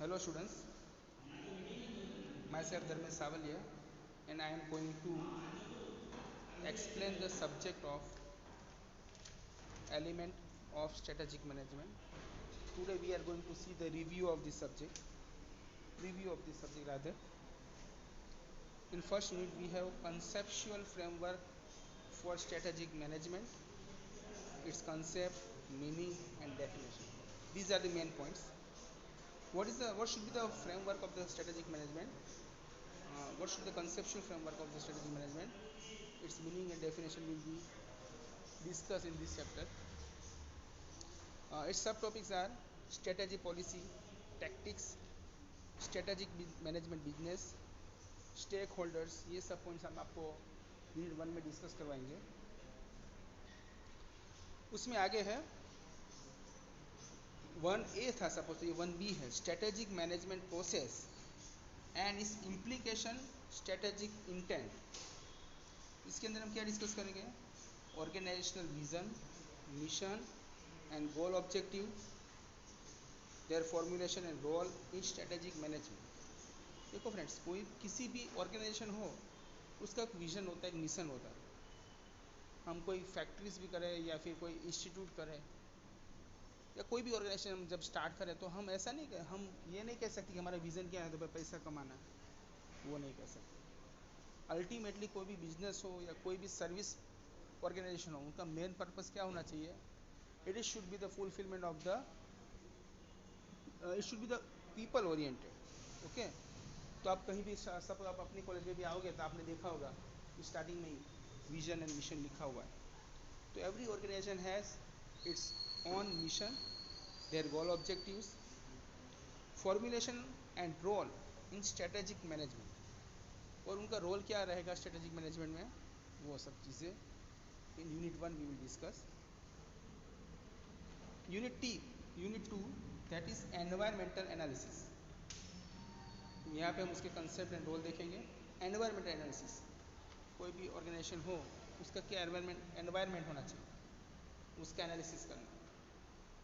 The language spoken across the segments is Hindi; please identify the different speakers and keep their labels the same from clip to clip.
Speaker 1: Hello students, myself Dharmesh Savalia and I am going to explain the subject of element of strategic management. Today we are going to see the review of this subject rather. In first unit we have conceptual framework for strategic management, its concept, meaning and definition. These are the main points. What should be the framework of the strategic management? What should the conceptual framework of the strategic management? Its meaning and definition will be discussed in this chapter. Its subtopics are strategy policy, tactics, strategic management business, stakeholders, ये सब पॉइंट्स हम आपको यूनिट 1 में डिस्कस करवाएंगे. उसमें आगे है 1A था सपोज, तो ये 1B है स्ट्रेटेजिक मैनेजमेंट प्रोसेस एंड इस इम्प्लीकेशन स्ट्रेटेजिक इंटेंट. इसके अंदर हम क्या डिस्कस करेंगे? Organizational vision, mission and goal objective, their formulation and role in strategic management. देखो फ्रेंड्स, कोई किसी भी ऑर्गेनाइजेशन हो उसका एक विजन होता है, एक मिशन होता है. हम कोई फैक्ट्रीज भी करें या फिर कोई इंस्टीट्यूट करें या कोई भी ऑर्गेनाइजेशन हम जब स्टार्ट करें तो हम ऐसा नहीं हम ये नहीं कह सकते कि हमारा विज़न क्या है तो पैसा कमाना है, वो नहीं कह सकते. अल्टीमेटली कोई भी बिजनेस हो या कोई भी सर्विस ऑर्गेनाइजेशन हो, उनका मेन पर्पस क्या होना चाहिए? It is should be the fulfilment of the it should be the people oriented. Okay, तो आप कहीं भी सब आप अपने कॉलेज में भी आओगे तो आपने देखा होगा स्टार्टिंग में ही विजन एंड मिशन लिखा हुआ है. तो every organization has its own mission, their goal objectives, formulation and role in strategic management. और उनका रोल क्या रहेगा स्ट्रेटेजिक मैनेजमेंट में, वो सब चीज़ें in unit 1 we will discuss. Unit 2 that is environmental analysis. यहाँ पे हम उसके कंसेप्ट एंड रोल देखेंगे. एनवायरमेंटल एनालिसिस, कोई भी ऑर्गेनाइजेशन हो उसका क्या एनवायरमेंट होना चाहिए, उसका एनालिसिस करना.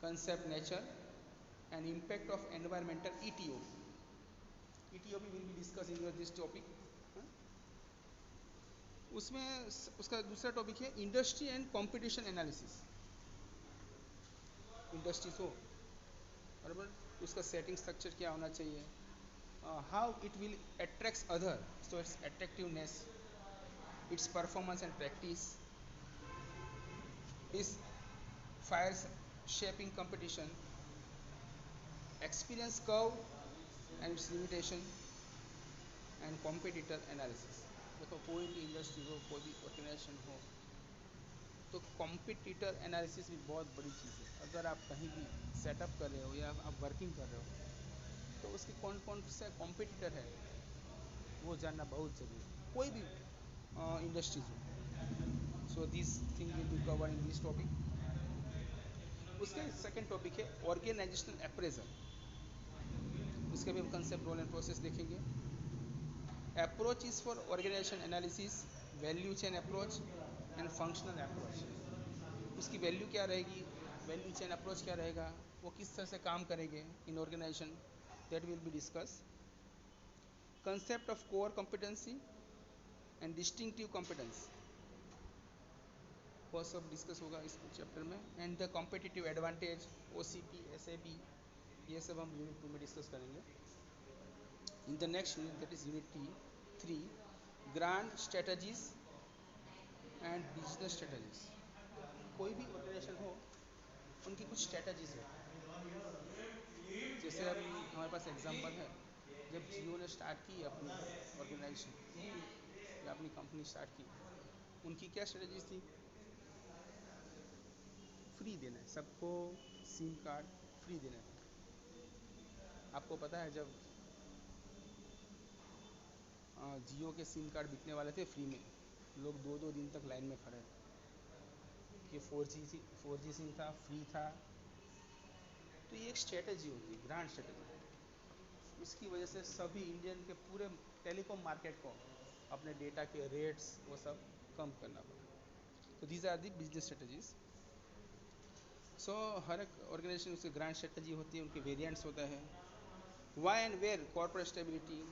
Speaker 1: Concept, nature and impact of environmental ETOP will be discuss in this topic. उसमें उसका दूसरा टॉपिक है industry and competition analysis. Industries हो बराबर, उसका सेटिंग स्ट्रक्चर क्या होना चाहिए, how it will attracts other, so its attractiveness, its performance and practice, is fire shaping competition, experience curve and its limitation, and competitor analysis. देखो कोई भी इंडस्ट्री हो, कोई भी ऑर्गेनाइजेशन हो, तो कॉम्पिटिटर एनालिसिस भी बहुत बड़ी चीज़ है. अगर आप कहीं भी सेटअप कर रहे हो या आप वर्किंग कर रहे हो तो उसके कौन कौन से कॉम्पिटिटर है वो जानना बहुत ज़रूरी है, कोई भी इंडस्ट्रीज हो. So this thing will be covered in this topic. उसके सेकंड टॉपिक है ऑर्गेनाइजेशनल अप्रेजल. उसके भी हम कंसेप्ट, रोल एंड प्रोसेस देखेंगे. Approach is for organization analysis, value chain approach and functional approach. उसकी वैल्यू क्या रहेगी, वैल्यू चेन अप्रोच क्या रहेगा, वो किस तरह से काम करेंगे in organisation, that will be discuss. Concept of core competency and distinctive competence, वो सब डिस्कस होगा इस चैप्टर में. And the competitive advantage, OCP, SAP, ये सब हम यूनिट 2 में डिस्कस करेंगे. In the next unit that is unit 3, grand strategies and business strategies. कोई भी ऑर्गेनाइजेशन हो उनकी कुछ स्ट्रेटजीज है. जैसे अभी हमारे पास एग्जांपल है, जब जियो ने स्टार्ट की अपनी ऑर्गेनाइजेशन या अपनी कंपनी स्टार्ट की, उनकी क्या स्ट्रेटजीज थी? फ्री देना है सबको, सिम कार्ड फ्री देना है. आपको पता है जब जियो के सिम कार्ड बिकने वाले थे फ्री में, लोग 2-2 दिन तक लाइन में खड़े थे. ये 4G सिम था, फ्री था. तो ये एक स्ट्रेटजी होती है, ग्रांड स्ट्रेटजी. इसकी वजह से सभी इंडियन के पूरे टेलीकॉम मार्केट को अपने डेटा के रेट्स वो सब कम करना पड़ा. तो these are the business strategies. So हर एक ऑर्गेनाइजेशन उसकी ग्रांड स्ट्रेटजी होती है, उनके वेरिएंट्स होता है. Why and where corporate stability,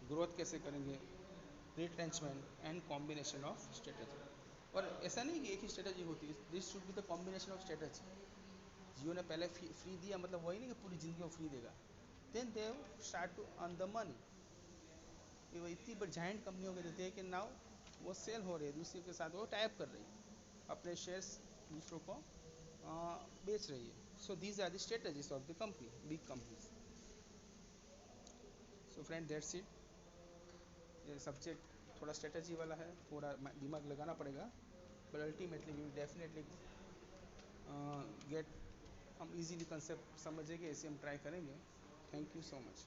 Speaker 1: growth कैसे करेंगे, retrenchment and combination of strategy. और ऐसा नहीं कि एक ही स्ट्रेटेजी होती है, this should be the combination of strategy. Jio ने पहले फ्री दिया मतलब वही नहीं कि पूरी ज़िंदगी में फ्री देगा, then they start to earn the money. ये वो इतनी बड़ी जाइंट कंपनी हो गई देती है कि नाउ वो सेल हो रही है, दूसरे के साथ वो टाइप कर रही है, अपने शेयर्स दूसरों को बेच रही है। So these are the strategies of the company, big companies. So friend that's it. ये सब्जेक्ट थोड़ा स्ट्रेटजी वाला है, थोड़ा दिमाग लगाना पड़ेगा, but ultimately you definitely get, हम इजीली कंसेप्ट समझेंगे, ऐसे हम ट्राई करेंगे। Thank you so much.